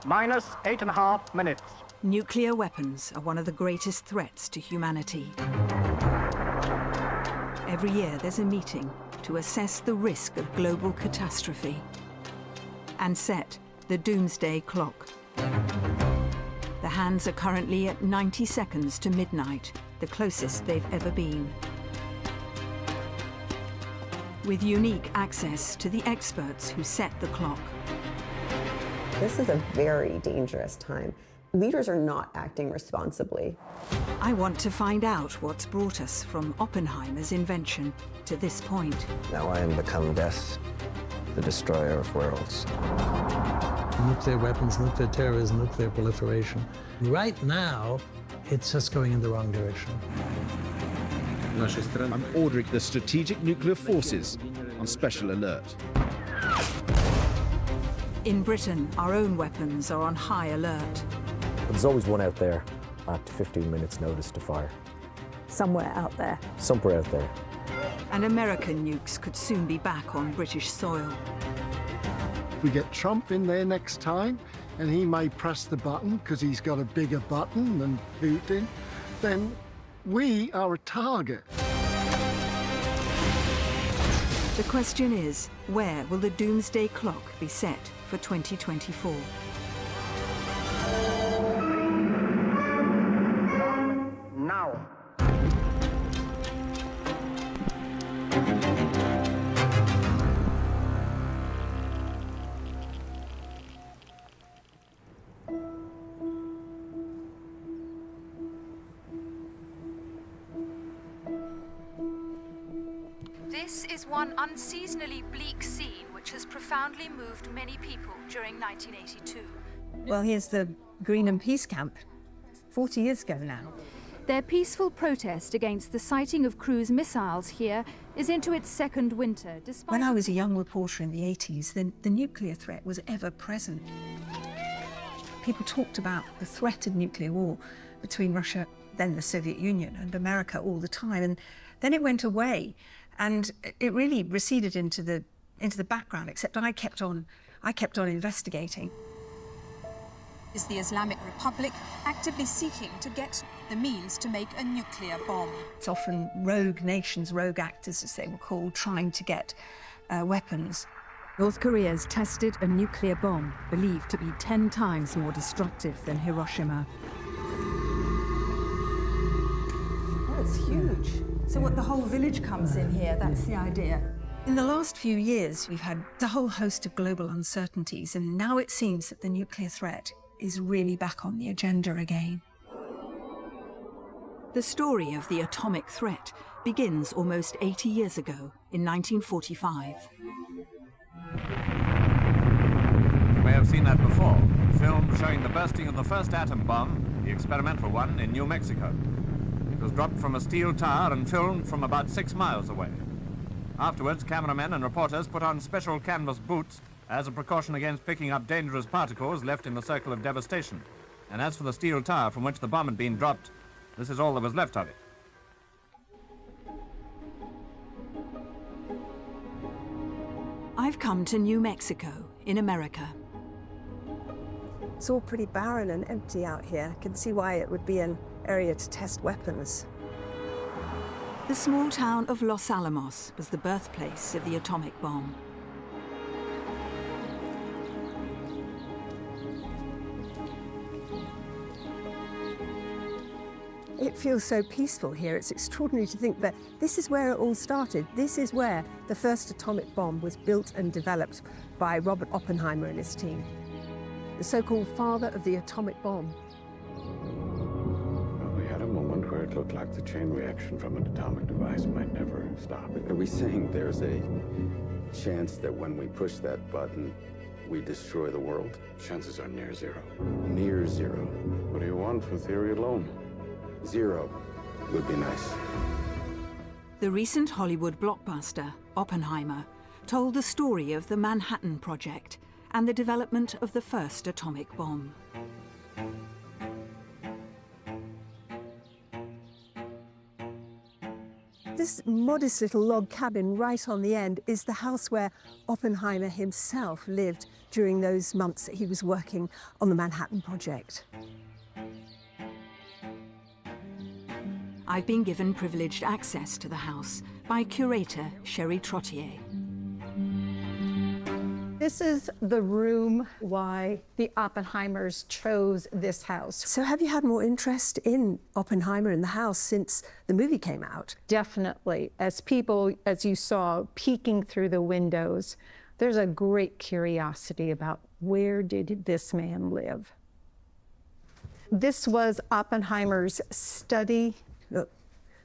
minus 8.5 minutes. Nuclear weapons are one of the greatest threats to humanity. Every year there's a meeting to assess the risk of global catastrophe and set the doomsday clock. The hands are currently at 90 seconds to midnight, the closest they've ever been. With unique access to the experts who set the clock. This is a very dangerous time. Leaders are not acting responsibly. I want to find out what's brought us from Oppenheimer's invention to this point. Now I am become death, the destroyer of worlds. Nuclear weapons, nuclear terrorism, nuclear proliferation. Right now, it's just going in the wrong direction. I'm ordering the strategic nuclear forces on special alert. In Britain, our own weapons are on high alert. There's always one out there at 15 minutes notice to fire. Somewhere out there. Somewhere out there. And American nukes could soon be back on British soil. If we get Trump in there next time, and he may press the button because he's got a bigger button than Putin, then we are a target. The question is, where will the doomsday clock be set for 2024? Now. This is one unseasonally bleak scene which has profoundly moved many people during 1982. Well, here's the Greenham Peace Camp, 40 years ago now. Their peaceful protest against the sighting of cruise missiles here is into its second winter, despite... When I was a young reporter in the 80s, the nuclear threat was ever present. People talked about the threat of nuclear war between Russia, then the Soviet Union, and America all the time, and then it went away. And it really receded into the background, except I kept on investigating. Is the Islamic Republic actively seeking to get the means to make a nuclear bomb? It's often rogue nations, rogue actors as they were called, trying to get weapons. North Korea's tested a nuclear bomb believed to be 10 times more destructive than Hiroshima. Oh, it's huge. So what, the whole village comes in here, that's the idea. In the last few years, we've had a whole host of global uncertainties, and now it seems that the nuclear threat is really back on the agenda again. The story of the atomic threat begins almost 80 years ago, in 1945. You may have seen that before. A film showing the bursting of the first atom bomb, the experimental one, in New Mexico. It was dropped from a steel tower and filmed from about 6 miles away. Afterwards, cameramen and reporters put on special canvas boots as a precaution against picking up dangerous particles left in the circle of devastation. And as for the steel tower from which the bomb had been dropped, this is all that was left of it. I've come to New Mexico, in America. It's all pretty barren and empty out here. I can see why it would be an area to test weapons. The small town of Los Alamos was the birthplace of the atomic bomb. It feels so peaceful here. It's extraordinary to think that this is where it all started. This is where the first atomic bomb was built and developed by Robert Oppenheimer and his team, the so-called father of the atomic bomb. Well, we had a moment where it looked like the chain reaction from an atomic device might never stop. Are we saying there's a chance that when we push that button, we destroy the world? Chances are near zero. Near zero. What do you want for theory alone? 0 would be nice. The recent Hollywood blockbuster, Oppenheimer, told the story of the Manhattan Project and the development of the first atomic bomb. this modest little log cabin right on the end is the house where Oppenheimer himself lived during those months that he was working on the Manhattan Project. I've been given privileged access to the house by curator Sherry Trottier. This is the room why the Oppenheimers chose this house. So have you had more interest in Oppenheimer and the house since the movie came out? Definitely. As people, as you saw, peeking through the windows, there's a great curiosity about where did this man live. This was Oppenheimer's study. Look,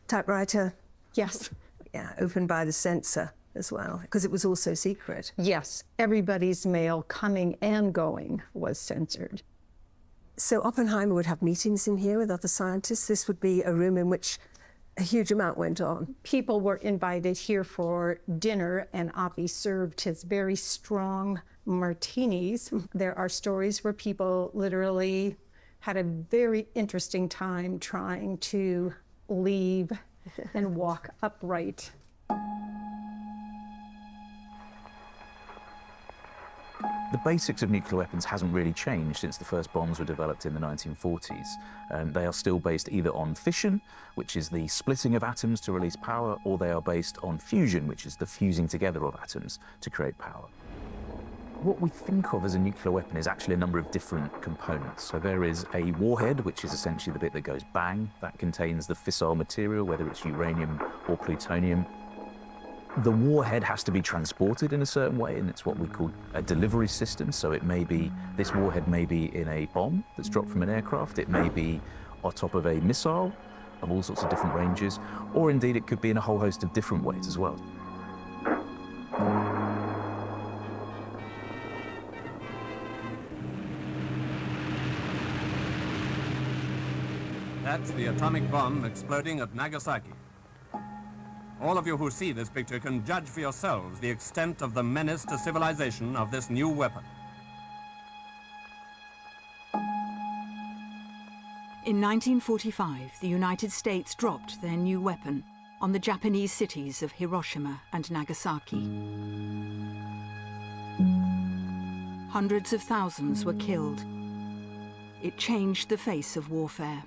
typewriter. Yes. Yeah, opened by the censor as well, because it was also secret. Yes, everybody's mail coming and going was censored. So Oppenheimer would have meetings in here with other scientists. This would be a room in which a huge amount went on. People were invited here for dinner, and Oppie served his very strong martinis. There are stories where people literally had a very interesting time trying to leave and walk upright. The basics of nuclear weapons hasn't really changed since the first bombs were developed in the 1940s. They are still based either on fission, which is the splitting of atoms to release power, or they are based on fusion, which is the fusing together of atoms to create power. What we think of as a nuclear weapon is actually a number of different components. So there is a warhead, which is essentially the bit that goes bang. That contains the fissile material, whether it's uranium or plutonium. The warhead has to be transported in a certain way, and it's what we call a delivery system. So it may be, this warhead may be in a bomb that's dropped from an aircraft, it may be on top of a missile of all sorts of different ranges, or indeed it could be in a whole host of different ways as well. That's the atomic bomb exploding at Nagasaki. All of you who see this picture can judge for yourselves the extent of the menace to civilization of this new weapon. In 1945, the United States dropped their new weapon on the Japanese cities of Hiroshima and Nagasaki. Hundreds of thousands were killed. It changed the face of warfare.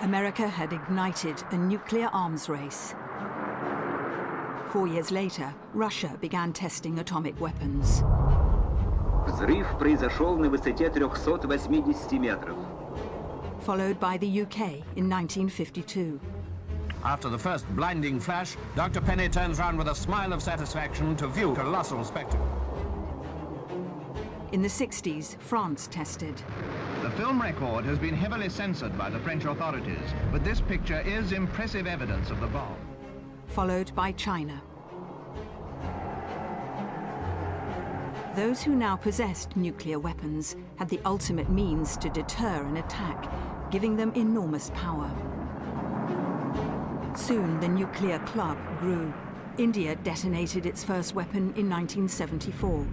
America had ignited a nuclear arms race. 4 years later, Russia began testing atomic weapons. Взрыв произошел на высоте 380 метров. Followed by the UK in 1952. After the first blinding flash, Dr. Penny turns round with a smile of satisfaction to view a colossal spectacle. In the 60s, France tested. The film record has been heavily censored by the French authorities, but this picture is impressive evidence of the bomb. Followed by China. Those who now possessed nuclear weapons had the ultimate means to deter an attack, giving them enormous power. Soon the nuclear club grew. India detonated its first weapon in 1974.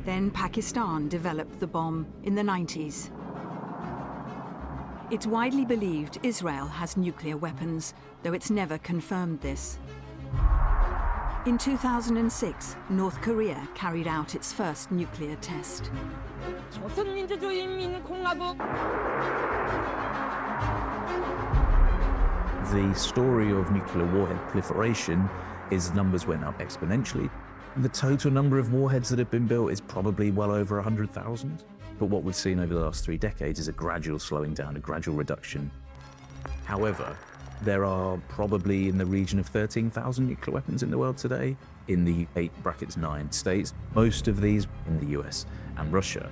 Then Pakistan developed the bomb in the 90s. It's widely believed Israel has nuclear weapons, though it's never confirmed this. In 2006, North Korea carried out its first nuclear test. The story of nuclear warhead proliferation is numbers went up exponentially. The total number of warheads that have been built is probably well over 100,000. But what we've seen over the last 3 decades is a gradual slowing down, a gradual reduction. However, there are probably in the region of 13,000 nuclear weapons in the world today, in the 8-9 states, most of these in the US and Russia.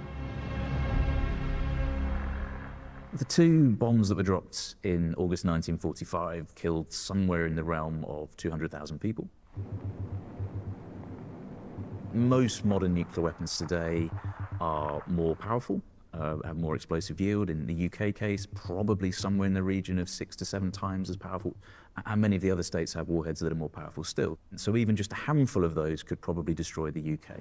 The 2 bombs that were dropped in August 1945 killed somewhere in the realm of 200,000 people. Most modern nuclear weapons today are more powerful, have more explosive yield. In the UK case, probably somewhere in the region of 6 to 7 times as powerful. And many of the other states have warheads that are more powerful still. So even just a handful of those could probably destroy the UK.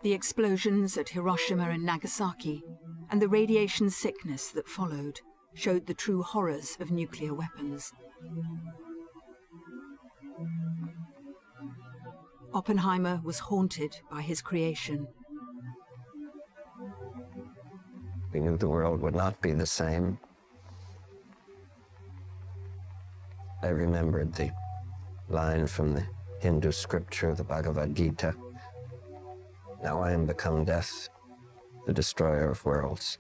The explosions at Hiroshima and Nagasaki and the radiation sickness that followed showed the true horrors of nuclear weapons. Oppenheimer was haunted by his creation. We knew the world would not be the same. I remembered the line from the Hindu scripture, the Bhagavad Gita. Now I am become death, the destroyer of worlds.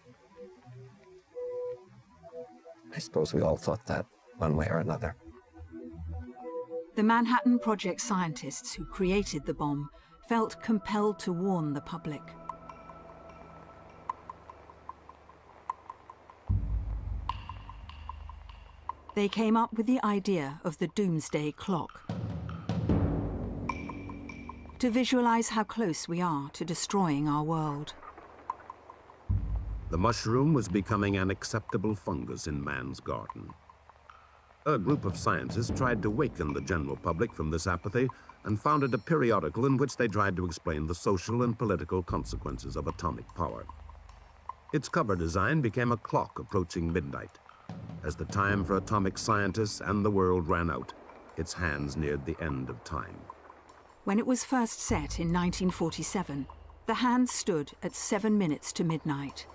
I suppose we all thought that one way or another. The Manhattan Project scientists who created the bomb felt compelled to warn the public. They came up with the idea of the doomsday clock, to visualize how close we are to destroying our world. The mushroom was becoming an acceptable fungus in man's garden. A group of scientists tried to waken the general public from this apathy and founded a periodical in which they tried to explain the social and political consequences of atomic power. Its cover design became a clock approaching midnight. As the time for atomic scientists and the world ran out, its hands neared the end of time. When it was first set in 1947, the hands stood at 7 minutes to midnight.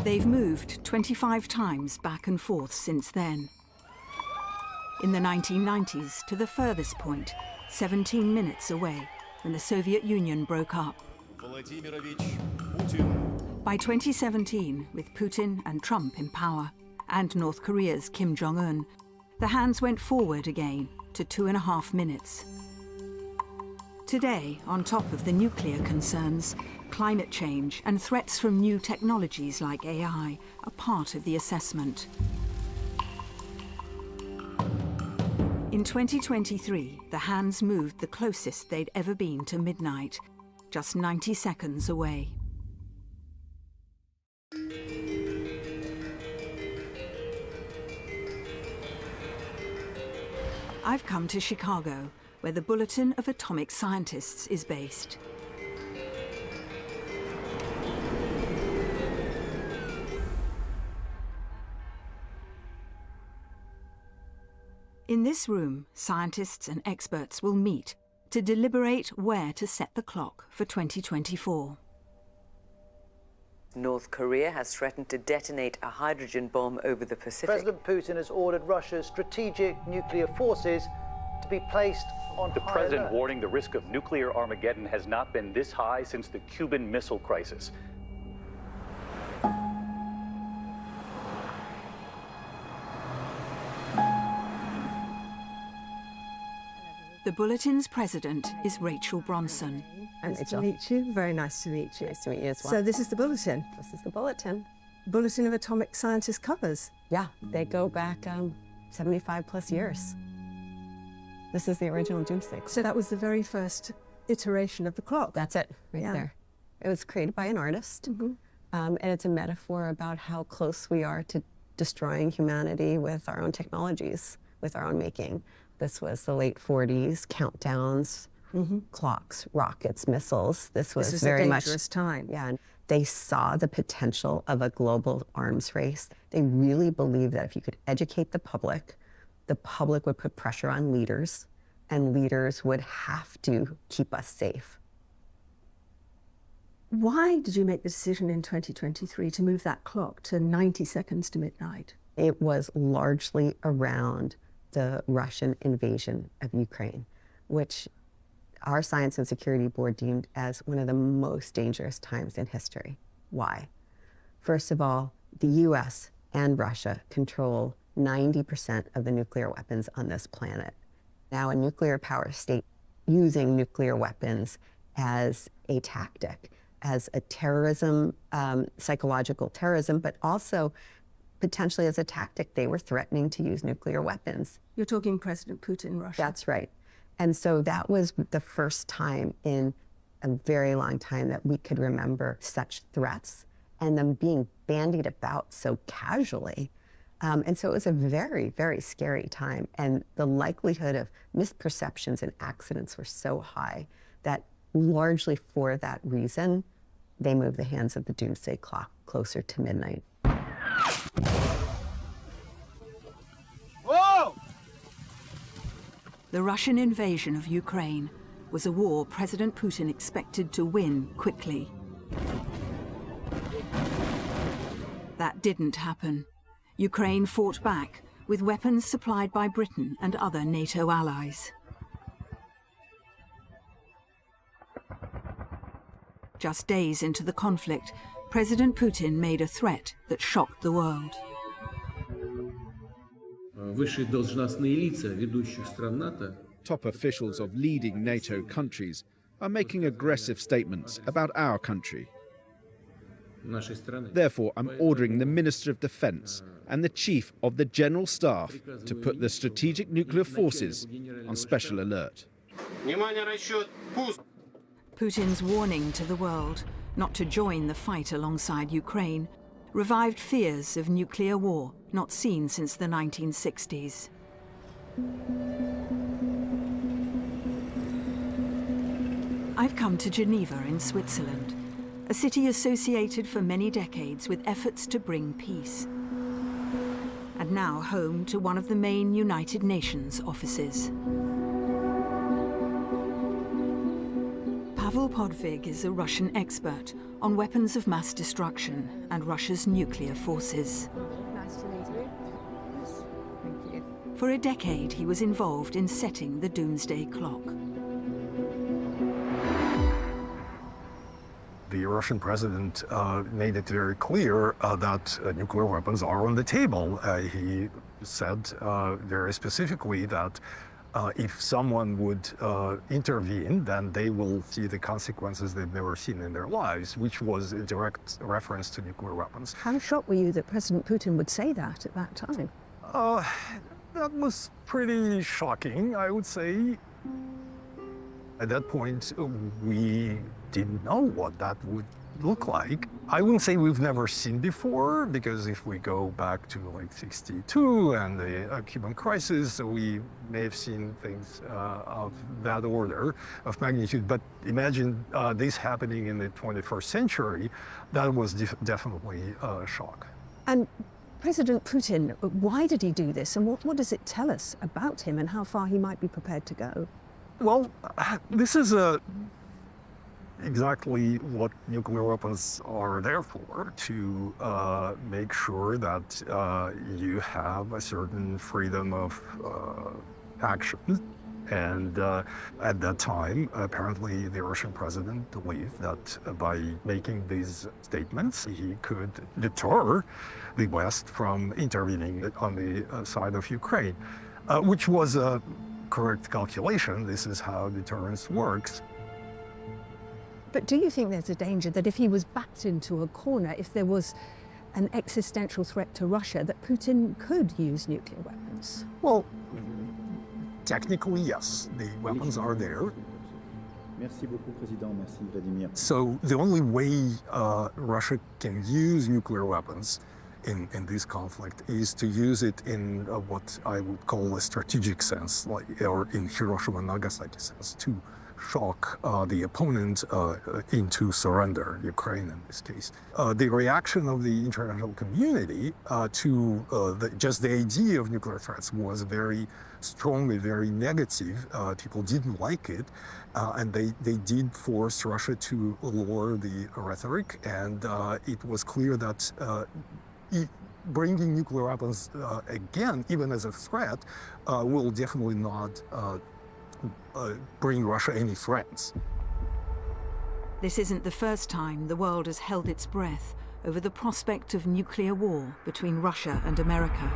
They've moved 25 times back and forth since then. In the 1990s, to the furthest point, 17 minutes away, when the Soviet Union broke up. By 2017, with Putin and Trump in power, and North Korea's Kim Jong-un, the hands went forward again to 2.5 minutes. Today, on top of the nuclear concerns, climate change and threats from new technologies like AI are part of the assessment. In 2023, the hands moved the closest they'd ever been to midnight, just 90 seconds away. I've come to Chicago, where the Bulletin of Atomic Scientists is based. In this room, scientists and experts will meet to deliberate where to set the clock for 2024. North Korea has threatened to detonate a hydrogen bomb over the Pacific. President Putin has ordered Russia's strategic nuclear forces to be placed on high alert. The president warning the risk of nuclear Armageddon has not been this high since the Cuban Missile Crisis. The Bulletin's president is Rachel Bronson. Nice to meet you. Very nice to meet you. Nice to meet you as well. So this is the Bulletin? This is the Bulletin. Bulletin of Atomic Scientists covers? Yeah, they go back 75 plus years. This is the original doomsday. So that was the very first iteration of the clock? That's it, right there. It was created by an artist, and it's a metaphor about how close we are to destroying humanity with our own technologies, with our own making. This was the late 40s, countdowns, clocks, rockets, missiles. This was very much a dangerous time. Yeah, and they saw the potential of a global arms race. They really believed that if you could educate the public would put pressure on leaders, and leaders would have to keep us safe. Why did you make the decision in 2023 to move that clock to 90 seconds to midnight? It was largely around the Russian invasion of Ukraine, which our Science and Security Board deemed as one of the most dangerous times in history. Why? First of all, the US and Russia control 90% of the nuclear weapons on this planet. Now, a nuclear power state using nuclear weapons as a tactic, as a terrorism, psychological terrorism, but also potentially as a tactic, they were threatening to use nuclear weapons. You're talking President Putin, Russia. That's right. And so that was the first time in a very long time that we could remember such threats and them being bandied about so casually. And so it was a very, very scary time. And the likelihood of misperceptions and accidents were so high that largely for that reason, they move the hands of the doomsday clock closer to midnight. Whoa! The Russian invasion of Ukraine was a war President Putin expected to win quickly. That didn't happen. Ukraine fought back with weapons supplied by Britain and other NATO allies. Just days into the conflict, President Putin made a threat that shocked the world. Top officials of leading NATO countries are making aggressive statements about our country. Therefore, I'm ordering the Minister of Defense and the Chief of the General Staff to put the strategic nuclear forces on special alert. Putin's warning to the world not to join the fight alongside Ukraine revived fears of nuclear war not seen since the 1960s. I've come to Geneva in Switzerland, a city associated for many decades with efforts to bring peace, and now home to one of the main United Nations offices. Pavel Podvig is a Russian expert on weapons of mass destruction and Russia's nuclear forces. Nice to meet you. Thank you. For a decade, he was involved in setting the doomsday clock. The Russian president made it very clear that nuclear weapons are on the table. He said very specifically that if someone would intervene, then they will see the consequences they've never seen in their lives, which was a direct reference to nuclear weapons. How shocked were you that President Putin would say that at that time? That was pretty shocking, I would say. At that point, we didn't know what that would look like. I wouldn't say we've never seen before, because if we go back to like 62 and the Cuban crisis, we may have seen things of that order of magnitude. But imagine this happening in the 21st century, that was definitely a shock. And President Putin, why did he do this? And what does it tell us about him and how far he might be prepared to go? Well, this is exactly what nuclear weapons are there for, to make sure that you have a certain freedom of action. And at that time, apparently the Russian president believed that by making these statements, he could deter the West from intervening on the side of Ukraine, which was a correct calculation. This is how deterrence works. But do you think there's a danger that if he was backed into a corner, if there was an existential threat to Russia, that Putin could use nuclear weapons? Well, technically, yes. The weapons are there. So the only way Russia can use nuclear weapons in this conflict is to use it in what I would call a strategic sense, or in Hiroshima and Nagasaki sense, to shock the opponent into surrender, Ukraine in this case. The reaction of the international community to just the idea of nuclear threats was very strongly, very negative. People didn't like it, and they did force Russia to lower the rhetoric, and it was clear that bringing nuclear weapons again, even as a threat, will definitely not bring Russia any friends. This isn't the first time the world has held its breath over the prospect of nuclear war between Russia and America.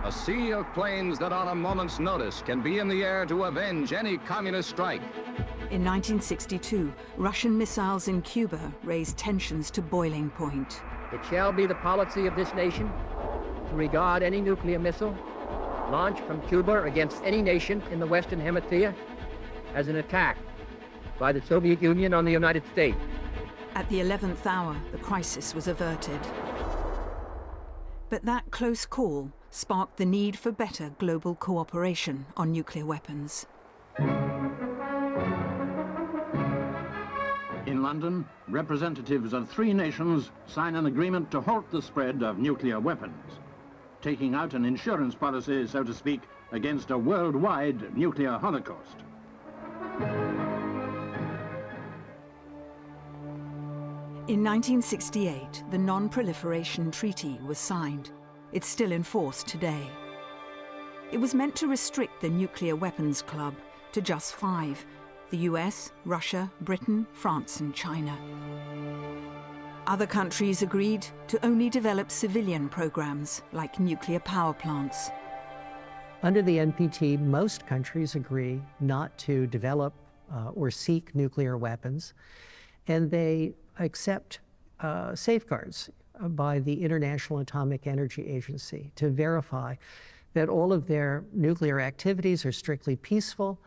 A sea of planes that on a moment's notice can be in the air to avenge any communist strike. In 1962, Russian missiles in Cuba raised tensions to boiling point. It shall be the policy of this nation to regard any nuclear missile launched from Cuba against any nation in the Western Hemisphere as an attack by the Soviet Union on the United States. At the 11th hour, the crisis was averted. But that close call sparked the need for better global cooperation on nuclear weapons. London, representatives of 3 nations sign an agreement to halt the spread of nuclear weapons, taking out an insurance policy, so to speak, against a worldwide nuclear holocaust. In 1968, the Non-Proliferation Treaty was signed. It's still in force today. It was meant to restrict the nuclear weapons club to just 5: the US, Russia, Britain, France and China. Other countries agreed to only develop civilian programs like nuclear power plants. Under the NPT, most countries agree not to develop or seek nuclear weapons, and they accept safeguards by the International Atomic Energy Agency to verify that all of their nuclear activities are strictly peaceful,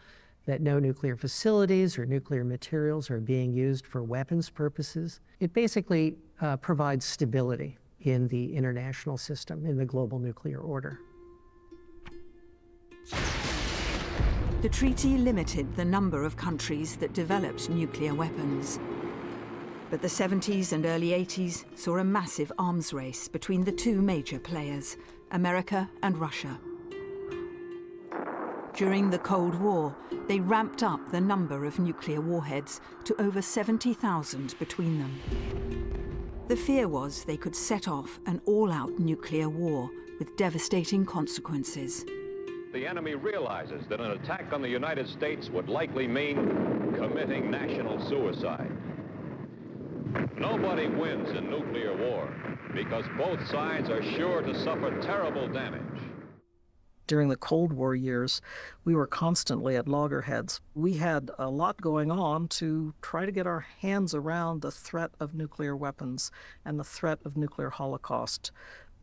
that no nuclear facilities or nuclear materials are being used for weapons purposes. It basically provides stability in the international system, in the global nuclear order. The treaty limited the number of countries that developed nuclear weapons. But the 70s and early 80s saw a massive arms race between the 2 major players, America and Russia. During the Cold War, they ramped up the number of nuclear warheads to over 70,000 between them. The fear was they could set off an all-out nuclear war with devastating consequences. The enemy realizes that an attack on the United States would likely mean committing national suicide. Nobody wins in nuclear war because both sides are sure to suffer terrible damage. During the Cold War years, we were constantly at loggerheads. We had a lot going on to try to get our hands around the threat of nuclear weapons and the threat of nuclear holocaust.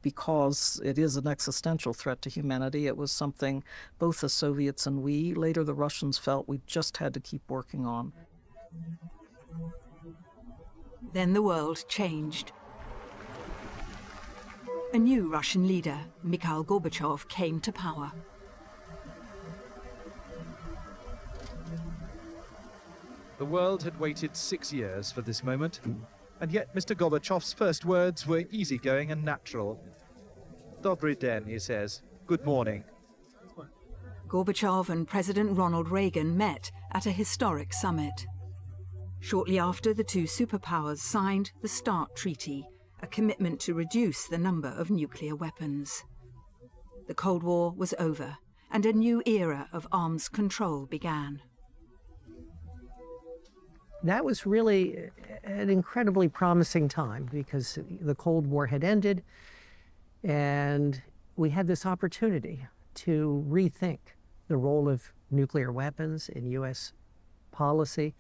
Because it is an existential threat to humanity, it was something both the Soviets and we, later the Russians, felt we just had to keep working on. Then the world changed. A new Russian leader, Mikhail Gorbachev, came to power. The world had waited 6 years for this moment, and yet Mr. Gorbachev's first words were easygoing and natural. Dobry den, he says. Good morning. Gorbachev and President Ronald Reagan met at a historic summit. Shortly after, the 2 superpowers signed the START Treaty, a commitment to reduce the number of nuclear weapons. The Cold War was over, and a new era of arms control began. That was really an incredibly promising time because the Cold War had ended, and we had this opportunity to rethink the role of nuclear weapons in U.S. policy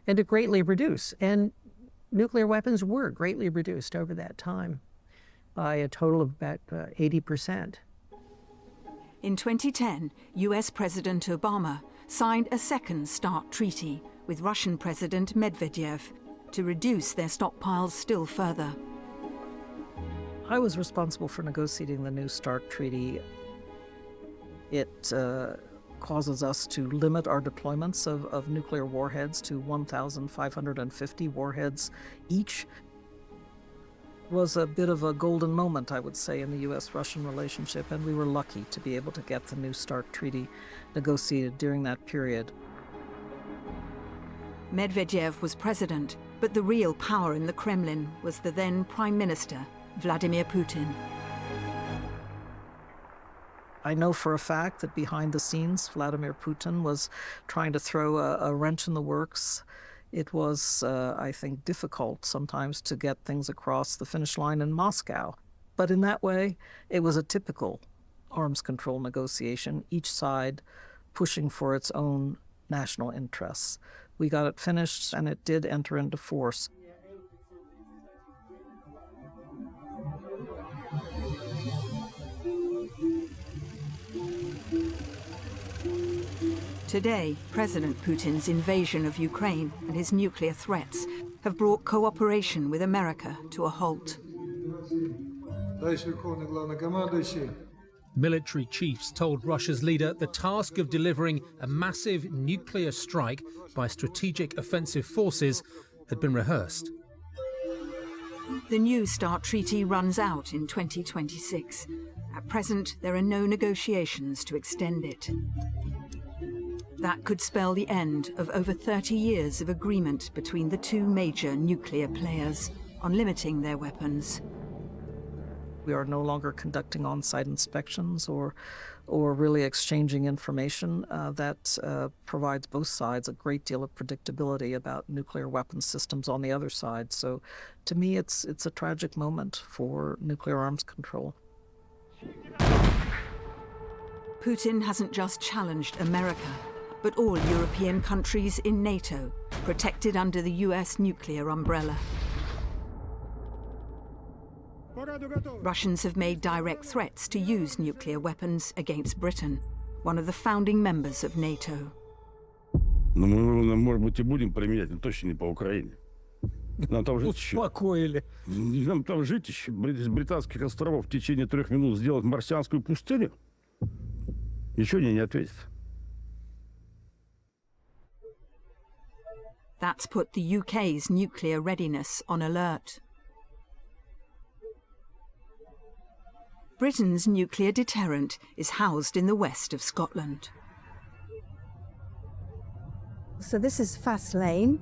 and to greatly reduce. And nuclear weapons were greatly reduced over that time by a total of about 80%. In 2010, US President Obama signed a second START treaty with Russian President Medvedev to reduce their stockpiles still further. I was responsible for negotiating the new START treaty. It causes us to limit our deployments of nuclear warheads to 1,550 warheads each. It was a bit of a golden moment, I would say, in the U.S.-Russian relationship, and we were lucky to be able to get the new START treaty negotiated during that period. Medvedev was president, but the real power in the Kremlin was the then Prime Minister, Vladimir Putin. I know for a fact that behind the scenes, Vladimir Putin was trying to throw a wrench in the works. It was, I think, difficult sometimes to get things across the finish line in Moscow. But in that way, it was a typical arms control negotiation, each side pushing for its own national interests. We got it finished, and it did enter into force. Today, President Putin's invasion of Ukraine and his nuclear threats have brought cooperation with America to a halt. Military chiefs told Russia's leader the task of delivering a massive nuclear strike by strategic offensive forces had been rehearsed. The New START treaty runs out in 2026. At present, there are no negotiations to extend it. That could spell the end of over 30 years of agreement between the two major nuclear players on limiting their weapons. We are no longer conducting on-site inspections or really exchanging information that provides both sides a great deal of predictability about nuclear weapons systems on the other side. So to me, it's a tragic moment for nuclear arms control. Putin hasn't just challenged America, but all European countries in NATO, protected under the US nuclear umbrella. Russians have made direct threats to use nuclear weapons against Britain, one of the founding members of NATO. Но мы, может быть, и будем применять, но точно не по Украине. Нам там жить еще. Успокоили. Нам там жить еще. Из британских островов в течение 3 минут сделать марсианскую пустыню? Ничего не ответит. That's put the UK's nuclear readiness on alert. Britain's nuclear deterrent is housed in the west of Scotland. So this is Fast Lane.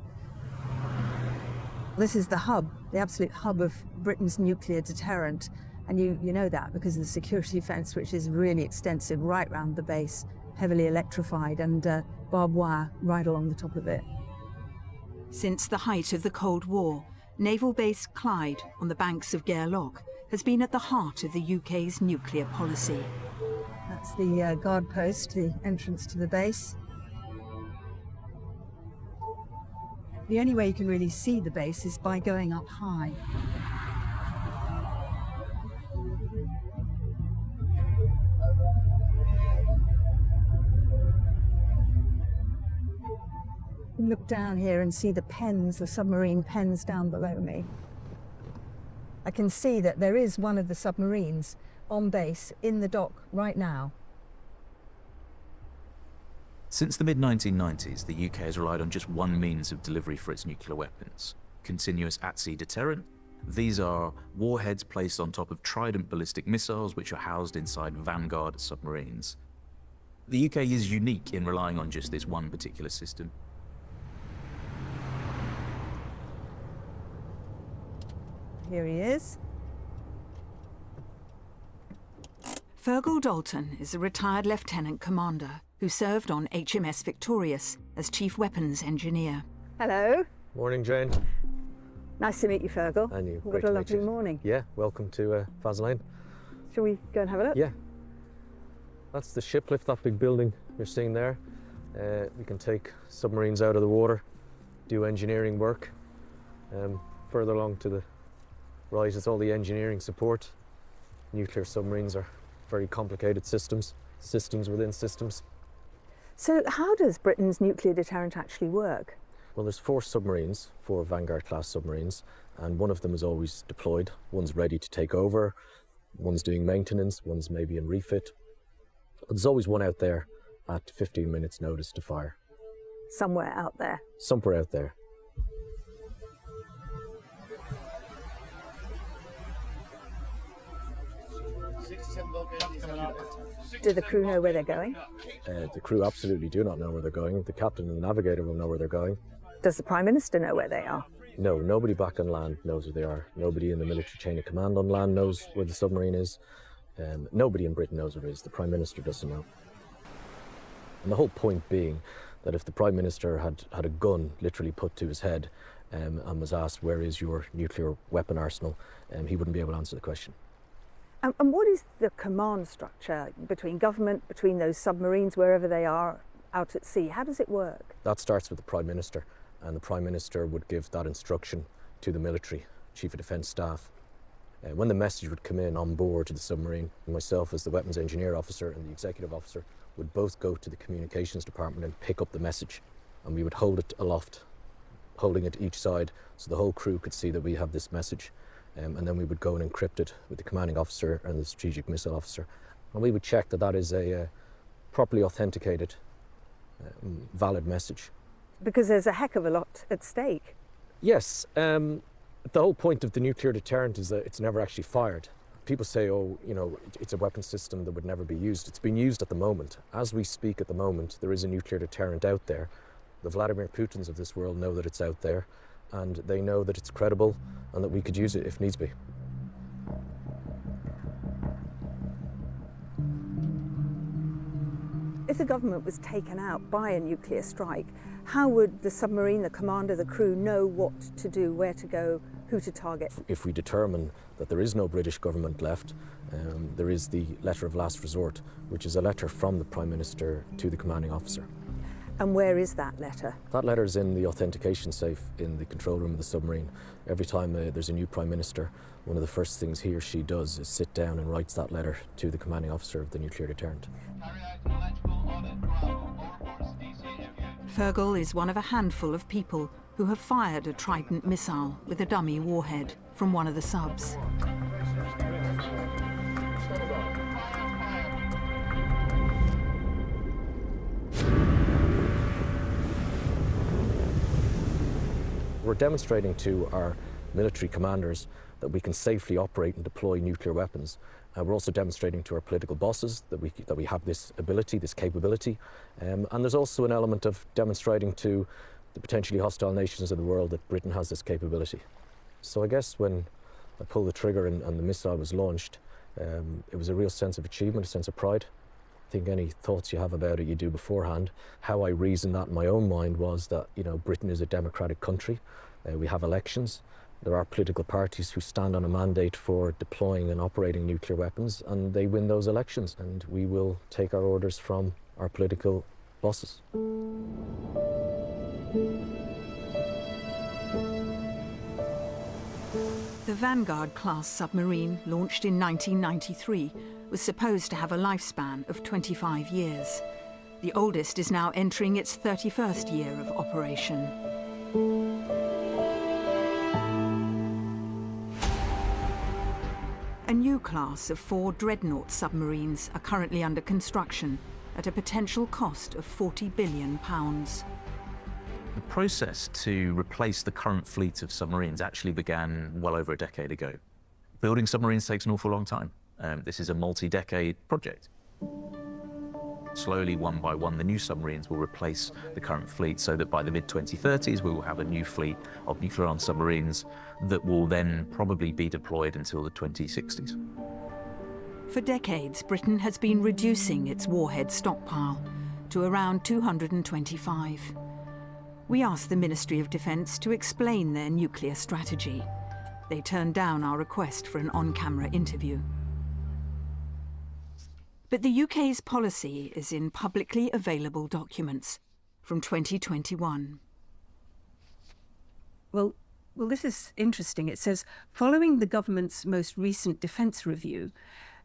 This is the hub, the absolute hub of Britain's nuclear deterrent. And you know that because of the security fence, which is really extensive right round the base, heavily electrified, and barbed wire right along the top of it. Since the height of the Cold War, Naval Base Clyde on the banks of Gairloch has been at the heart of the UK's nuclear policy. That's the guard post, the entrance to the base. The only way you can really see the base is by going up high. Look down here and see the pens, the submarine pens down below me. I can see that there is one of the submarines on base in the dock right now. Since the mid-1990s, the UK has relied on just one means of delivery for its nuclear weapons: continuous at-sea deterrent. These are warheads placed on top of Trident ballistic missiles, which are housed inside Vanguard submarines. The UK is unique in relying on just this one particular system. Here he is. Fergal Dalton is a retired lieutenant commander who served on HMS Victorious as chief weapons engineer. Hello. Morning, Jane. Nice to meet you, Fergal. And you. What a lovely morning. Yeah, welcome to Faslane. Shall we go and have a look? Yeah. That's the ship lift, that big building you're seeing there. We can take submarines out of the water, do engineering work. Further along to the right is all the engineering support. Nuclear submarines are very complicated systems within systems. So how does Britain's nuclear deterrent actually work? Well, there's 4 submarines, 4 Vanguard-class submarines, and one of them is always deployed. One's ready to take over, one's doing maintenance, one's maybe in refit. But there's always one out there at 15 minutes notice to fire. Somewhere out there? Somewhere out there. Do the crew know where they're going? The crew absolutely do not know where they're going. The captain and the navigator will know where they're going. Does the Prime Minister know where they are? No, nobody back on land knows where they are. Nobody in the military chain of command on land knows where the submarine is. Nobody in Britain knows where it is. The Prime Minister doesn't know. And the whole point being that if the Prime Minister had a gun literally put to his head and was asked, where is your nuclear weapon arsenal, he wouldn't be able to answer the question. And what is the command structure between government, between those submarines, wherever they are out at sea? How does it work? That starts with the Prime Minister, and the Prime Minister would give that instruction to the military, Chief of Defence Staff. When the message would come in on board to the submarine, myself as the weapons engineer officer and the executive officer would both go to the communications department and pick up the message, and we would hold it aloft, holding it to each side so the whole crew could see that we have this message. And then we would go and encrypt it with the commanding officer and the strategic missile officer. And we would check that that is a properly authenticated, valid message. Because there's a heck of a lot at stake. Yes, the whole point of the nuclear deterrent is that it's never actually fired. People say, oh, you know, it's a weapon system that would never be used. It's being used at the moment. As we speak at the moment, there is a nuclear deterrent out there. The Vladimir Putins of this world know that it's out there, and they know that it's credible and that we could use it if needs be. If the government was taken out by a nuclear strike, how would the submarine, the commander, the crew know what to do, where to go, who to target? If we determine that there is no British government left, there is the letter of last resort, which is a letter from the Prime Minister to the commanding officer. And where is that letter? That letter is in the authentication safe in the control room of the submarine. Every time there's a new Prime Minister, one of the first things he or she does is sit down and writes that letter to the commanding officer of the nuclear deterrent. Fergal is one of a handful of people who have fired a Trident missile with a dummy warhead from one of the subs. We're demonstrating to our military commanders that we can safely operate and deploy nuclear weapons. We're also demonstrating to our political bosses that we have this ability, this capability. And there's also an element of demonstrating to the potentially hostile nations of the world that Britain has this capability. So I guess when I pulled the trigger and the missile was launched, it was a real sense of achievement, a sense of pride. I think any thoughts you have about it, you do beforehand. How I reasoned that in my own mind was that, you know, Britain is a democratic country. We have elections. There are political parties who stand on a mandate for deploying and operating nuclear weapons, and they win those elections, and we will take our orders from our political bosses. The Vanguard-class submarine, launched in 1993, was supposed to have a lifespan of 25 years. The oldest is now entering its 31st year of operation. A new class of 4 Dreadnought submarines are currently under construction at a potential cost of £40 billion. The process to replace the current fleet of submarines actually began well over a decade ago. Building submarines takes an awful long time. This is a multi-decade project. Slowly, one by one, the new submarines will replace the current fleet so that by the mid-2030s we will have a new fleet of nuclear-armed submarines that will then probably be deployed until the 2060s. For decades, Britain has been reducing its warhead stockpile to around 225. We asked the Ministry of Defence to explain their nuclear strategy. They turned down our request for an on-camera interview. But the UK's policy is in publicly available documents from 2021. Well, this is interesting. It says, following the government's most recent defence review,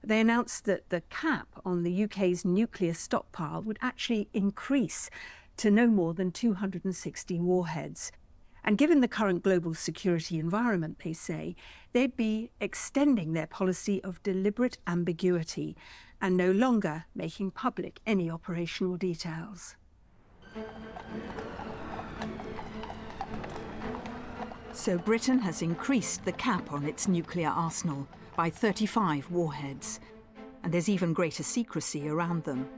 they announced that the cap on the UK's nuclear stockpile would actually increase to no more than 260 warheads. And given the current global security environment, they say, they'd be extending their policy of deliberate ambiguity and no longer making public any operational details. So Britain has increased the cap on its nuclear arsenal by 35 warheads, and there's even greater secrecy around them.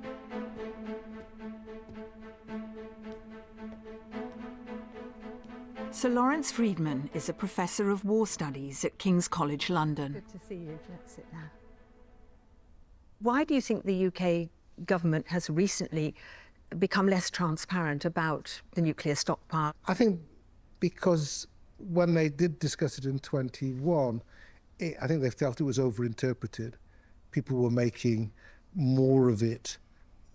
Sir Lawrence Freedman is a professor of war studies at King's College London. Good to see you. Let's sit down. Why do you think the UK government has recently become less transparent about the nuclear stockpile? I think because when they did discuss it in 21, I think they felt it was overinterpreted. People were making more of it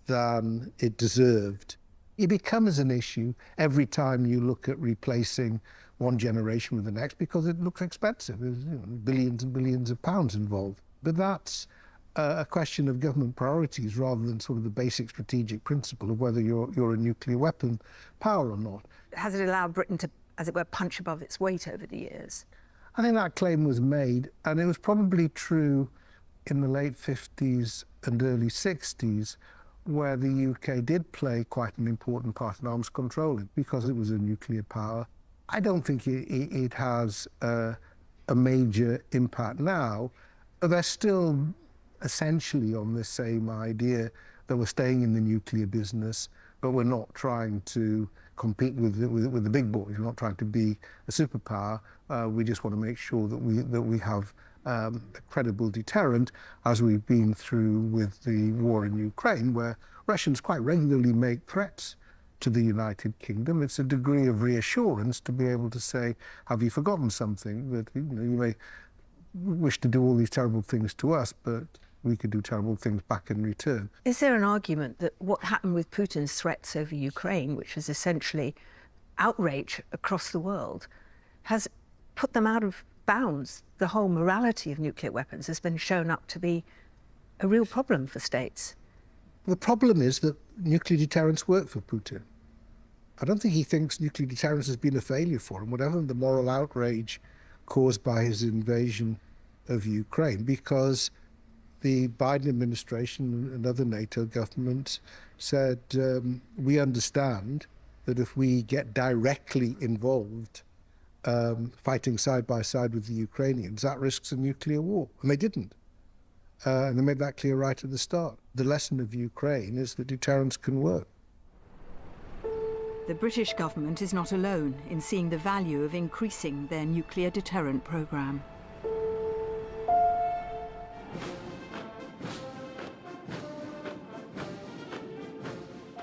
than it deserved. It becomes an issue every time you look at replacing one generation with the next because it looks expensive. There's billions and billions of pounds involved. But that's a question of government priorities rather than sort of the basic strategic principle of whether you're a nuclear weapon power or not. Has it allowed Britain to, as it were, punch above its weight over the years? I think that claim was made, and it was probably true in the late 50s and early 60s, where the UK did play quite an important part in arms control because it was a nuclear power. I don't think it has a major impact now. They're still essentially on the same idea that we're staying in the nuclear business, but we're not trying to compete with the big boys. We're not trying to be a superpower. We just want to make sure that we have a credible deterrent, as we've been through with the war in Ukraine, where Russians quite regularly make threats to the United Kingdom. It's a degree of reassurance to be able to say, have you forgotten something? That you may wish to do all these terrible things to us, but we could do terrible things back in return. Is there an argument that what happened with Putin's threats over Ukraine, which was essentially outrage across the world, has put them out of bounds? The whole morality of nuclear weapons has been shown up to be a real problem for states. The problem is that nuclear deterrence worked for Putin. I don't think he thinks nuclear deterrence has been a failure for him, whatever the moral outrage caused by his invasion of Ukraine, because the Biden administration and other NATO governments said, we understand that if we get directly involved fighting side by side with the Ukrainians, that risks a nuclear war. And they didn't. And they made that clear right at the start. The lesson of Ukraine is that deterrence can work. The British government is not alone in seeing the value of increasing their nuclear deterrent programme.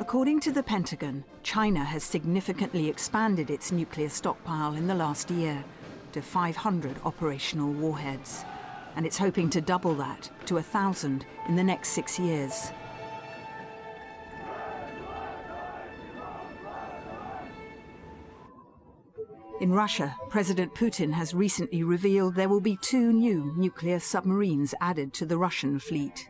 According to the Pentagon, China has significantly expanded its nuclear stockpile in the last year to 500 operational warheads, and it's hoping to double that to 1,000 in the next 6 years. In Russia, President Putin has recently revealed there will be 2 new nuclear submarines added to the Russian fleet.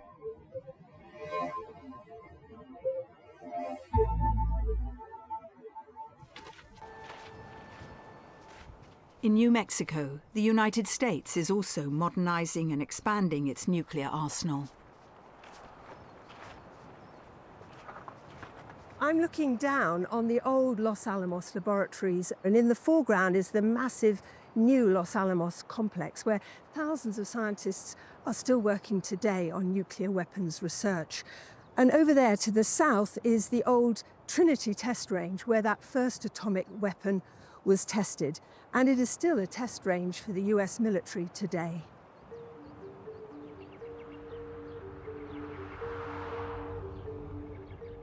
In New Mexico, the United States is also modernizing and expanding its nuclear arsenal. I'm looking down on the old Los Alamos laboratories, and in the foreground is the massive new Los Alamos complex, where thousands of scientists are still working today on nuclear weapons research. And over there to the south is the old Trinity test range, where that first atomic weapon was tested. And it is still a test range for the US military today.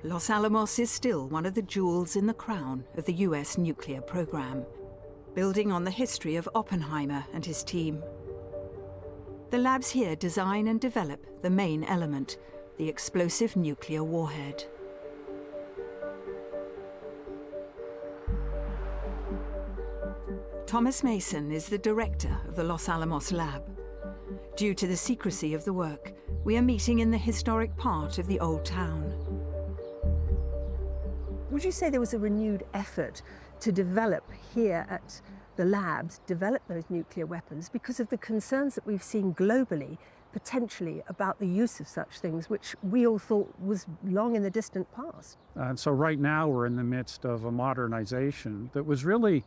Los Alamos is still one of the jewels in the crown of the US nuclear program, building on the history of Oppenheimer and his team. The labs here design and develop the main element, the explosive nuclear warhead. Thomas Mason is the director of the Los Alamos lab. Due to the secrecy of the work, we are meeting in the historic part of the old town. Would you say there was a renewed effort to develop here at the labs, develop those nuclear weapons, because of the concerns that we've seen globally, potentially about the use of such things, which we all thought was long in the distant past? And so right now we're in the midst of a modernization that was really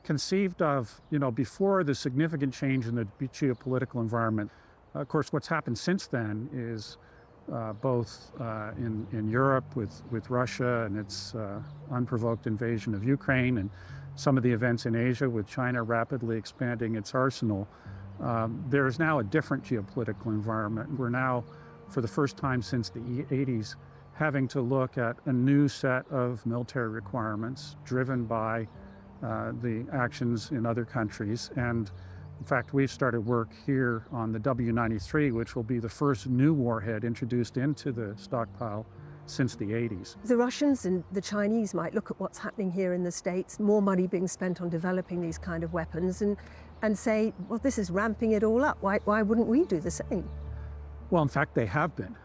conceived of, before the significant change in the geopolitical environment. Of course, what's happened since then is both in Europe with Russia and its unprovoked invasion of Ukraine, and some of the events in Asia with China rapidly expanding its arsenal. There is now a different geopolitical environment. We're now, for the first time since the 80s, having to look at a new set of military requirements driven by the actions in other countries. And in fact, we've started work here on the W93, which will be the first new warhead introduced into the stockpile since the 80s. The Russians and the Chinese might look at what's happening here in the States, more money being spent on developing these kind of weapons, and say, well, this is ramping it all up. Why wouldn't we do the same? Well, in fact, they have been.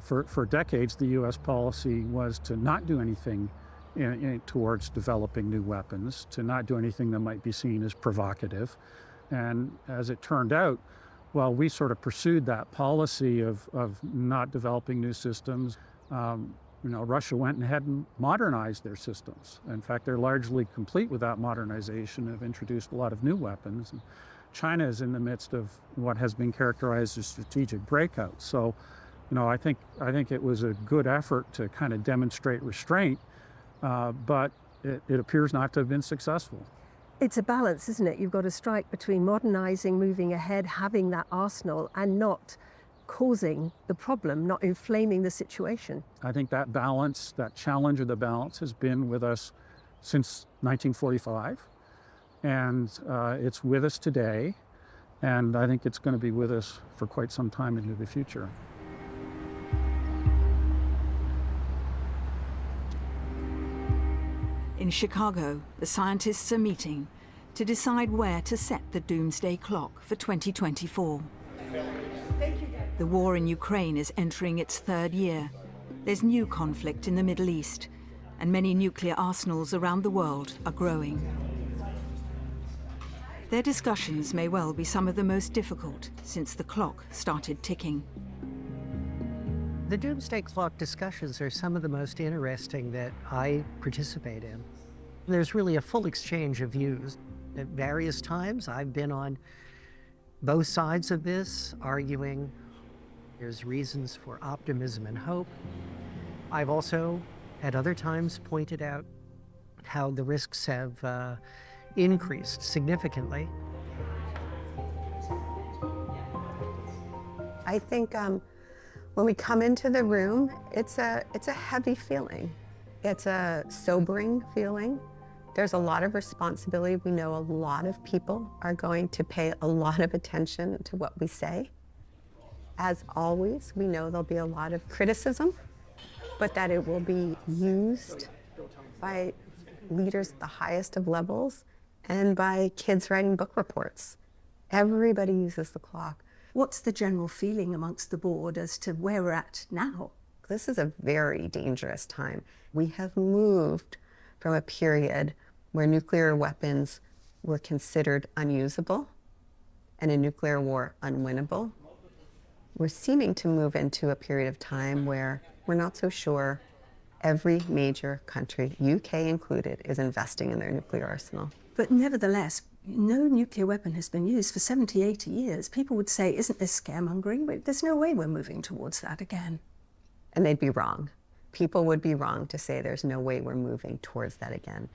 For decades, the U.S. policy was to not do anything towards developing new weapons, to not do anything that might be seen as provocative. And as it turned out, well, we sort of pursued that policy of not developing new systems. Russia went ahead and modernized their systems. In fact, they're largely complete with that modernization, have introduced a lot of new weapons. And China is in the midst of what has been characterized as strategic breakout. So, I think it was a good effort to kind of demonstrate restraint, but it appears not to have been successful. It's a balance, isn't it? You've got to strike between modernizing, moving ahead, having that arsenal, and not causing the problem, not inflaming the situation. I think that balance, that challenge of the balance, has been with us since 1945, and it's with us today, and I think it's going to be with us for quite some time into the future. In Chicago, the scientists are meeting to decide where to set the doomsday clock for 2024. The war in Ukraine is entering its third year. There's new conflict in the Middle East, and many nuclear arsenals around the world are growing. Their discussions may well be some of the most difficult since the clock started ticking. The doomsday clock discussions are some of the most interesting that I participate in. There's really a full exchange of views. At various times, I've been on both sides of this, arguing there's reasons for optimism and hope. I've also, at other times, pointed out how the risks have increased significantly. I think when we come into the room, it's a heavy feeling. It's a sobering feeling. There's a lot of responsibility. We know a lot of people are going to pay a lot of attention to what we say. As always, we know there'll be a lot of criticism, but that it will be used by leaders at the highest of levels and by kids writing book reports. Everybody uses the clock. What's the general feeling amongst the board as to where we're at now? This is a very dangerous time. We have moved from a period where nuclear weapons were considered unusable and a nuclear war unwinnable. We're seeming to move into a period of time where we're not so sure every major country, UK included, is investing in their nuclear arsenal. But nevertheless, no nuclear weapon has been used for 70, 80 years. People would say, isn't this scaremongering? But there's no way we're moving towards that again. And they'd be wrong. People would be wrong to say there's no way we're moving towards that again.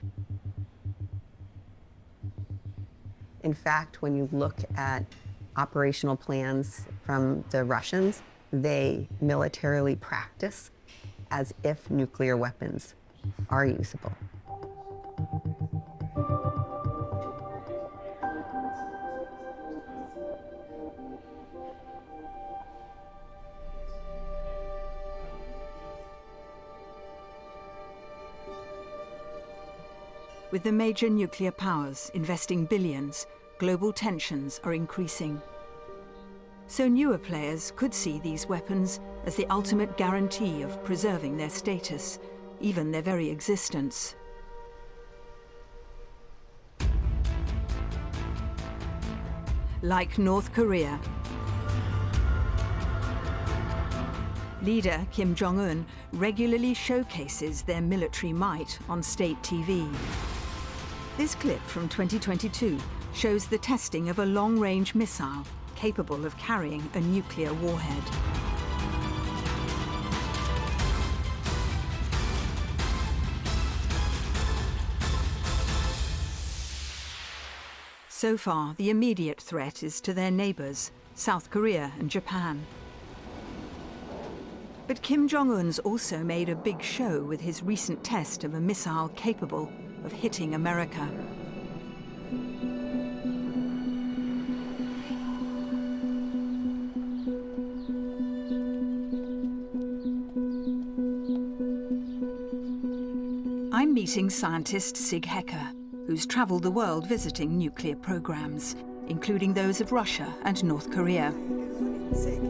In fact, when you look at operational plans from the Russians, they militarily practice as if nuclear weapons are usable. With the major nuclear powers investing billions, global tensions are increasing. So newer players could see these weapons as the ultimate guarantee of preserving their status, even their very existence. Like North Korea, leader Kim Jong-un regularly showcases their military might on state TV. This clip from 2022 shows the testing of a long-range missile capable of carrying a nuclear warhead. So far, the immediate threat is to their neighbors, South Korea and Japan. But Kim Jong-un's also made a big show with his recent test of a missile capable of hitting America. I'm meeting scientist Sig Hecker, who's traveled the world visiting nuclear programs, including those of Russia and North Korea. Sig.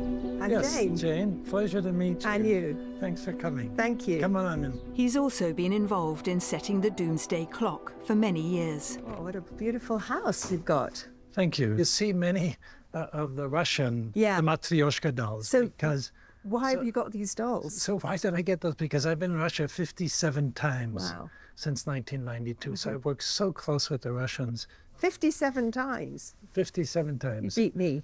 And yes, Jane, pleasure to meet you. And you. Thanks for coming. Thank you. Come on in. He's also been involved in setting the doomsday clock for many years. Oh, what a beautiful house you've got. Thank you. You see many of the Russian the Matryoshka dolls because Why have you got these dolls? So why did I get those? Because I've been in Russia 57 times since 1992. So I worked so close with the Russians. 57 times? 57 times. You beat me.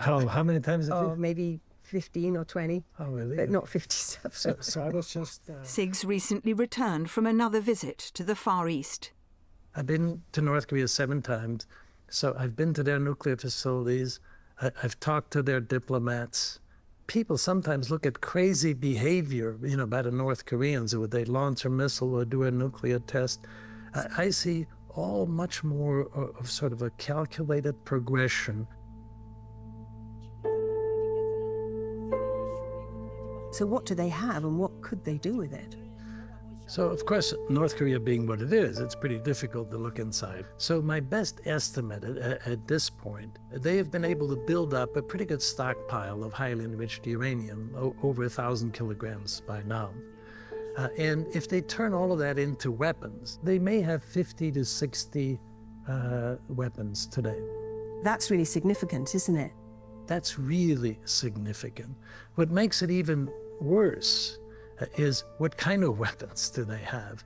Oh, how many times have you? Maybe 15 or 20. Oh, really? But not 57. So I was just... Siggs recently returned from another visit to the Far East. I've been to North Korea 7 times. So I've been to their nuclear facilities. I've talked to their diplomats. People sometimes look at crazy behavior, by the North Koreans. Would they launch a missile or do a nuclear test? I see all much more of sort of a calculated progression. So what do they have and what could they do with it? So, of course, North Korea being what it is, it's pretty difficult to look inside. So my best estimate at this point, they have been able to build up a pretty good stockpile of highly enriched uranium, over 1,000 kilograms by now. And if they turn all of that into weapons, they may have 50 to 60 weapons today. That's really significant, isn't it? That's really significant. What makes it even worse is what kind of weapons do they have?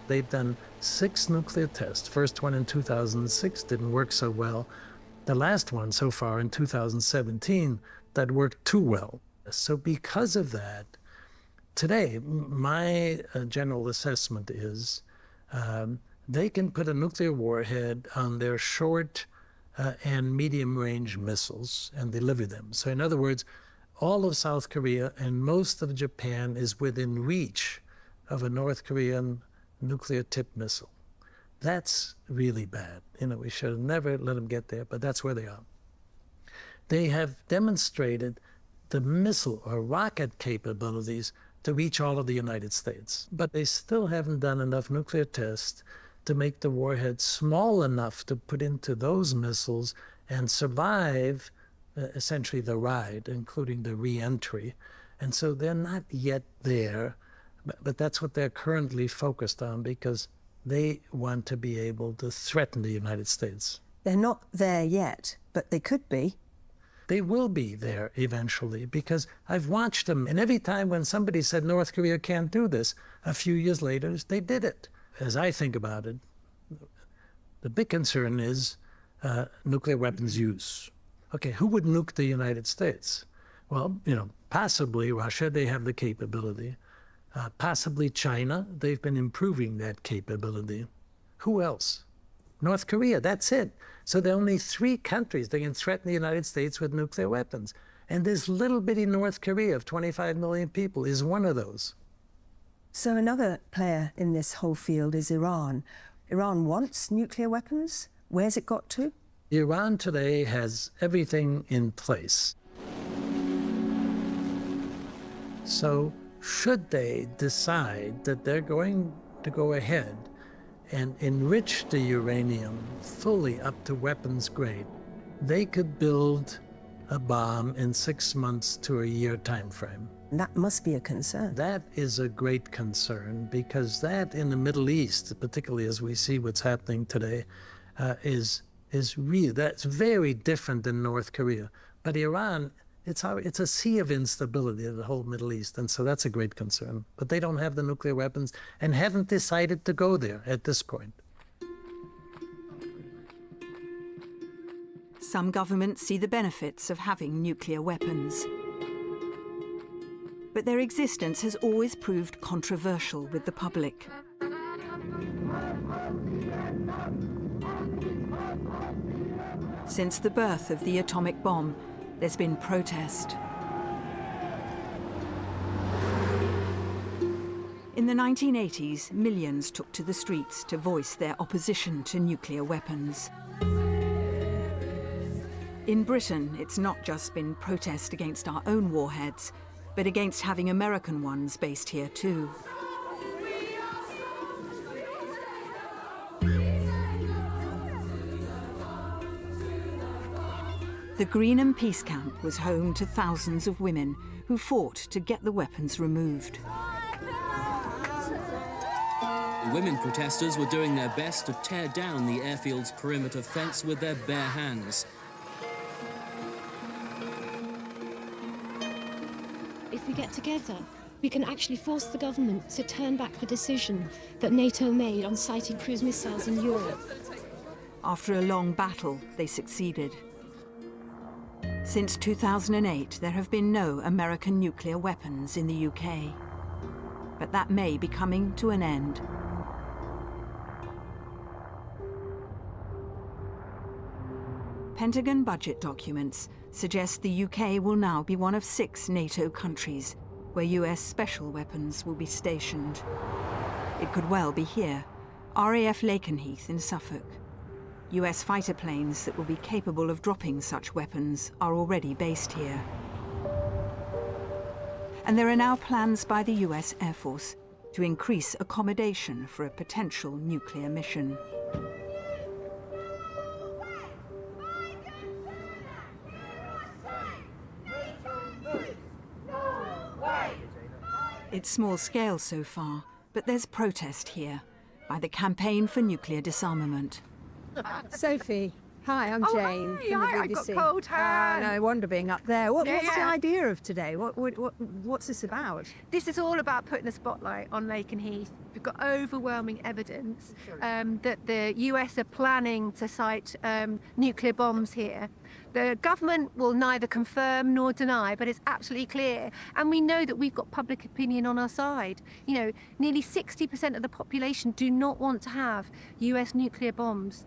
They've done 6 nuclear tests. First one in 2006 didn't work so well. The last one so far in 2017, that worked too well. So because of that, today, my general assessment is they can put a nuclear warhead on their short and medium-range missiles and deliver them. So in other words, all of South Korea and most of Japan is within reach of a North Korean nuclear-tipped missile. That's really bad. We should have never let them get there, but that's where they are. They have demonstrated the missile or rocket capabilities to reach all of the United States, but they still haven't done enough nuclear tests to make the warhead small enough to put into those missiles and survive essentially the ride, including the re-entry. And so they're not yet there, but that's what they're currently focused on because they want to be able to threaten the United States. They're not there yet, but they could be. They will be there eventually because I've watched them, and every time when somebody said North Korea can't do this, a few years later, they did it. As I think about it, the big concern is nuclear weapons use. Okay, who would nuke the United States? Well, possibly Russia, they have the capability. Possibly China, they've been improving that capability. Who else? North Korea, that's it. So there are only 3 countries that can threaten the United States with nuclear weapons. And this little bitty North Korea of 25 million people is one of those. So another player in this whole field is Iran. Iran wants nuclear weapons. Where's it got to? Iran today has everything in place. So should they decide that they're going to go ahead and enrich the uranium fully up to weapons grade, they could build a bomb in 6 months to a year time frame. That must be a concern. That is a great concern because that in the Middle East, particularly as we see what's happening today, is real. That's very different than North Korea. But Iran, it's a sea of instability in the whole Middle East, and so that's a great concern. But they don't have the nuclear weapons and haven't decided to go there at this point. Some governments see the benefits of having nuclear weapons. But their existence has always proved controversial with the public. Since the birth of the atomic bomb, there's been protest. In the 1980s, millions took to the streets to voice their opposition to nuclear weapons. In Britain, it's not just been protest against our own warheads, but against having American ones based here too. The Greenham Peace Camp was home to thousands of women who fought to get the weapons removed. The women protesters were doing their best to tear down the airfield's perimeter fence with their bare hands. if we get together, we can actually force the government to turn back the decision that NATO made on sighting cruise missiles in Europe. After a long battle, they succeeded. Since 2008, there have been no American nuclear weapons in the UK. But that may be coming to an end. Pentagon budget documents suggest the UK will now be one of 6 NATO countries where US special weapons will be stationed. It could well be here, RAF Lakenheath in Suffolk. US fighter planes that will be capable of dropping such weapons are already based here. And there are now plans by the US Air Force to increase accommodation for a potential nuclear mission. It's small scale so far, but there's protest here by the Campaign for Nuclear Disarmament. Sophie, hi, I'm Jane. Hi, from the hi, I BBC. got cold hands. No wonder being up there. What's the Yeah. idea of today? What's this about? This is all about putting a spotlight on Lakenheath. We've got overwhelming evidence that the US are planning to site nuclear bombs here. The government will neither confirm nor deny, but it's absolutely clear. And we know that we've got public opinion on our side. You know, nearly 60% of the population do not want to have US nuclear bombs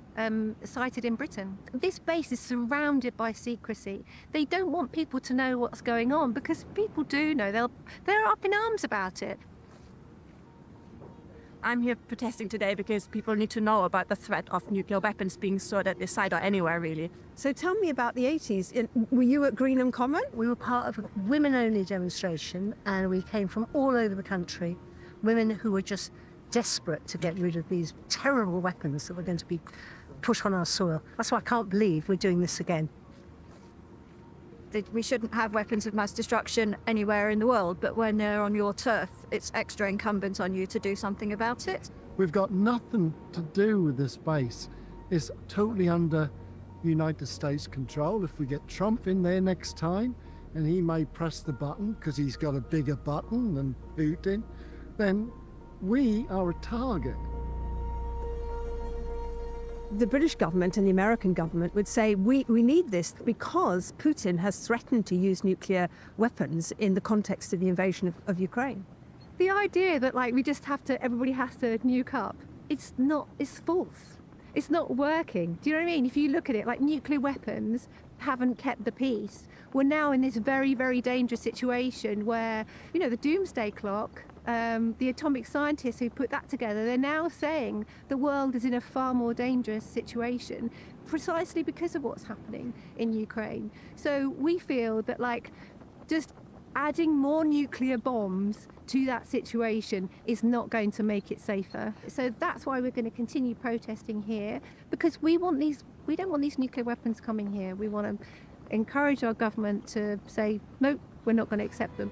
sited in Britain. This base is surrounded by secrecy. They don't want people to know what's going on, because people do know. They're up in arms about it. I'm here protesting today because people need to know about the threat of nuclear weapons being stored at this site or anywhere, really. So tell me about the 80s. Were you at Greenham Common? We were part of a women-only demonstration, and we came from all over the country. Women who were just desperate to get rid of these terrible weapons that were going to be put on our soil. That's why I can't believe we're doing this again. That we shouldn't have weapons of mass destruction anywhere in the world, but when they're on your turf, it's extra incumbent on you to do something about it. We've got nothing to do with this base. It's totally under United States control. If we get Trump in there next time, and he may press the button because he's got a bigger button than Putin, then we are a target. The British government and the American government would say we need this because Putin has threatened to use nuclear weapons in the context of the invasion of Ukraine. The idea that everybody has to nuke up, it's false. It's not working. Do you know what I mean? If you look at it, like, nuclear weapons haven't kept the peace. We're now in this very, very dangerous situation where, you know, the doomsday clock, the atomic scientists who put that together, they're now saying the world is in a far more dangerous situation precisely because of what's happening in Ukraine. So we feel that, like, just adding more nuclear bombs to that situation is not going to make it safer. So that's why we're going to continue protesting here, because we don't want these nuclear weapons coming here. We want to encourage our government to say, nope, we're not going to accept them.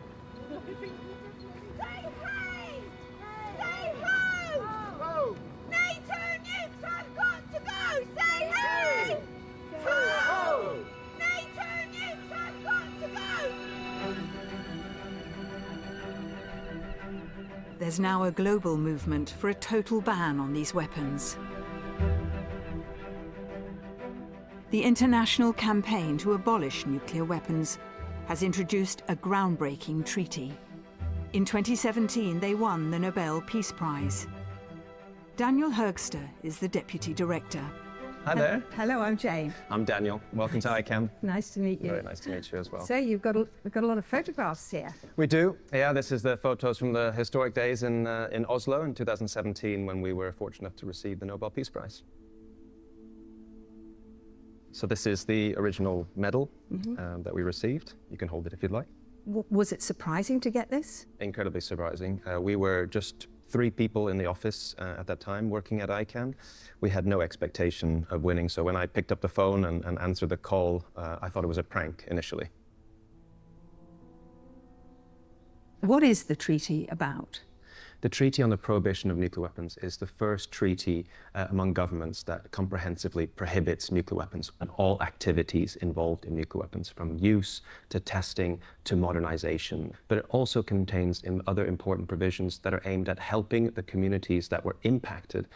There's now a global movement for a total ban on these weapons. The international campaign to abolish nuclear weapons has introduced a groundbreaking treaty. In 2017, they won the Nobel Peace Prize. Daniel Hergster is the deputy director. Hi there. Hello, I'm Jane. I'm Daniel. Welcome to ICANN. Nice to meet you. Very nice to meet you as well. So we've got a lot of photographs here. We do. Yeah, this is the photos from the historic days in Oslo in 2017 when we were fortunate to receive the Nobel Peace Prize. So this is the original medal that we received. You can hold it if you'd like. Was it surprising to get this? Incredibly surprising. We were just 3 people in the office at that time working at ICANN. We had no expectation of winning, so when I picked up the phone and answered the call, I thought it was a prank initially. What is the treaty about? The Treaty on the Prohibition of Nuclear Weapons is the first treaty among governments that comprehensively prohibits nuclear weapons and all activities involved in nuclear weapons, from use to testing to modernization. But it also contains other important provisions that are aimed at helping the communities that were impacted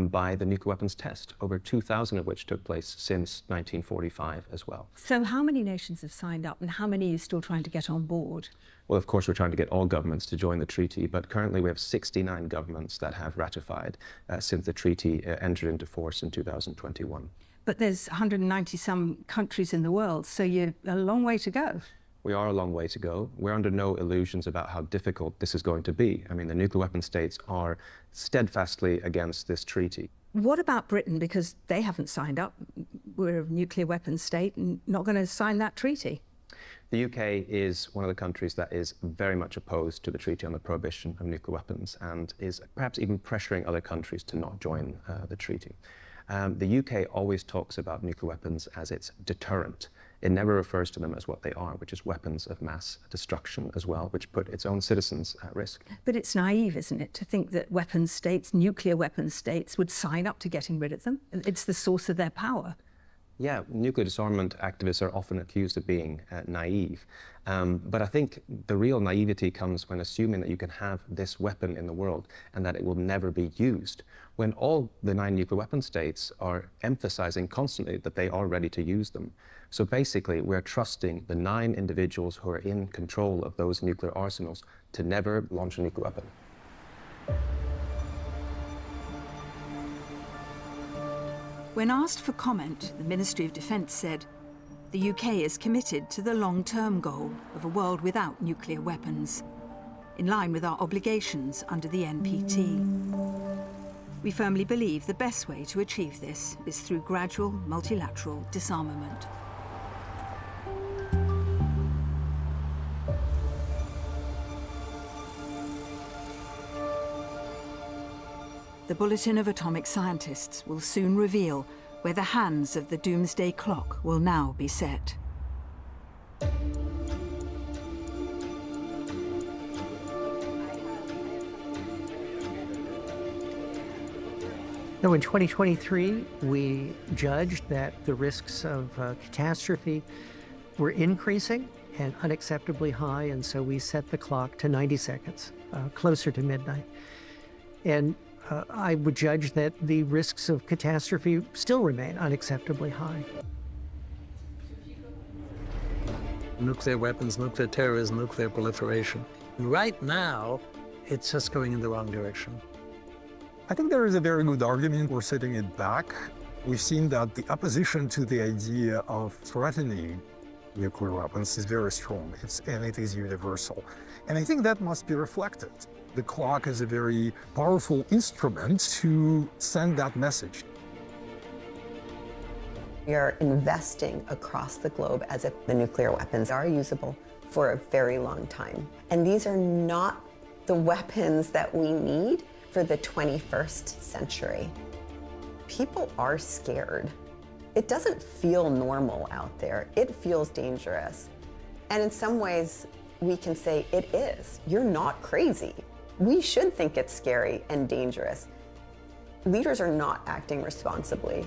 by the nuclear weapons test, over 2,000 of which took place since 1945 as well. So how many nations have signed up and how many are you still trying to get on board? Well, of course, we're trying to get all governments to join the treaty, but currently we have 69 governments that have ratified since the treaty entered into force in 2021. But there's 190 some countries in the world, so you're a long way to go. We are a long way to go. We're under no illusions about how difficult this is going to be. I mean, the nuclear weapon states are steadfastly against this treaty. What about Britain? Because they haven't signed up. We're a nuclear weapons state and not going to sign that treaty. The UK is one of the countries that is very much opposed to the Treaty on the Prohibition of Nuclear Weapons and is perhaps even pressuring other countries to not join the treaty. The UK always talks about nuclear weapons as its deterrent. It never refers to them as what they are, which is weapons of mass destruction as well, which put its own citizens at risk. But it's naive, isn't it, to think that weapons states, nuclear weapons states, would sign up to getting rid of them? It's the source of their power. Yeah, nuclear disarmament activists are often accused of being naive. But I think the real naivety comes when assuming that you can have this weapon in the world and that it will never be used, when all the 9 nuclear weapon states are emphasizing constantly that they are ready to use them. So basically, we're trusting the 9 individuals who are in control of those nuclear arsenals to never launch a nuclear weapon. When asked for comment, the Ministry of Defence said, the UK is committed to the long-term goal of a world without nuclear weapons, in line with our obligations under the NPT. We firmly believe the best way to achieve this is through gradual multilateral disarmament. The Bulletin of Atomic Scientists will soon reveal where the hands of the doomsday clock will now be set. Now, in 2023, we judged that the risks of catastrophe were increasing and unacceptably high, and so we set the clock to 90 seconds, closer to midnight. And I would judge that the risks of catastrophe still remain unacceptably high. Nuclear weapons, nuclear terrorism, nuclear proliferation. Right now, it's just going in the wrong direction. I think there is a very good argument for setting it back. We've seen that the opposition to the idea of threatening nuclear weapons is very strong, and it is universal. And I think that must be reflected. The clock is a very powerful instrument to send that message. We are investing across the globe as if the nuclear weapons are usable for a very long time. And these are not the weapons that we need for the 21st century. People are scared. It doesn't feel normal out there. It feels dangerous. And in some ways, we can say it is. You're not crazy. We should think it's scary and dangerous. Leaders are not acting responsibly.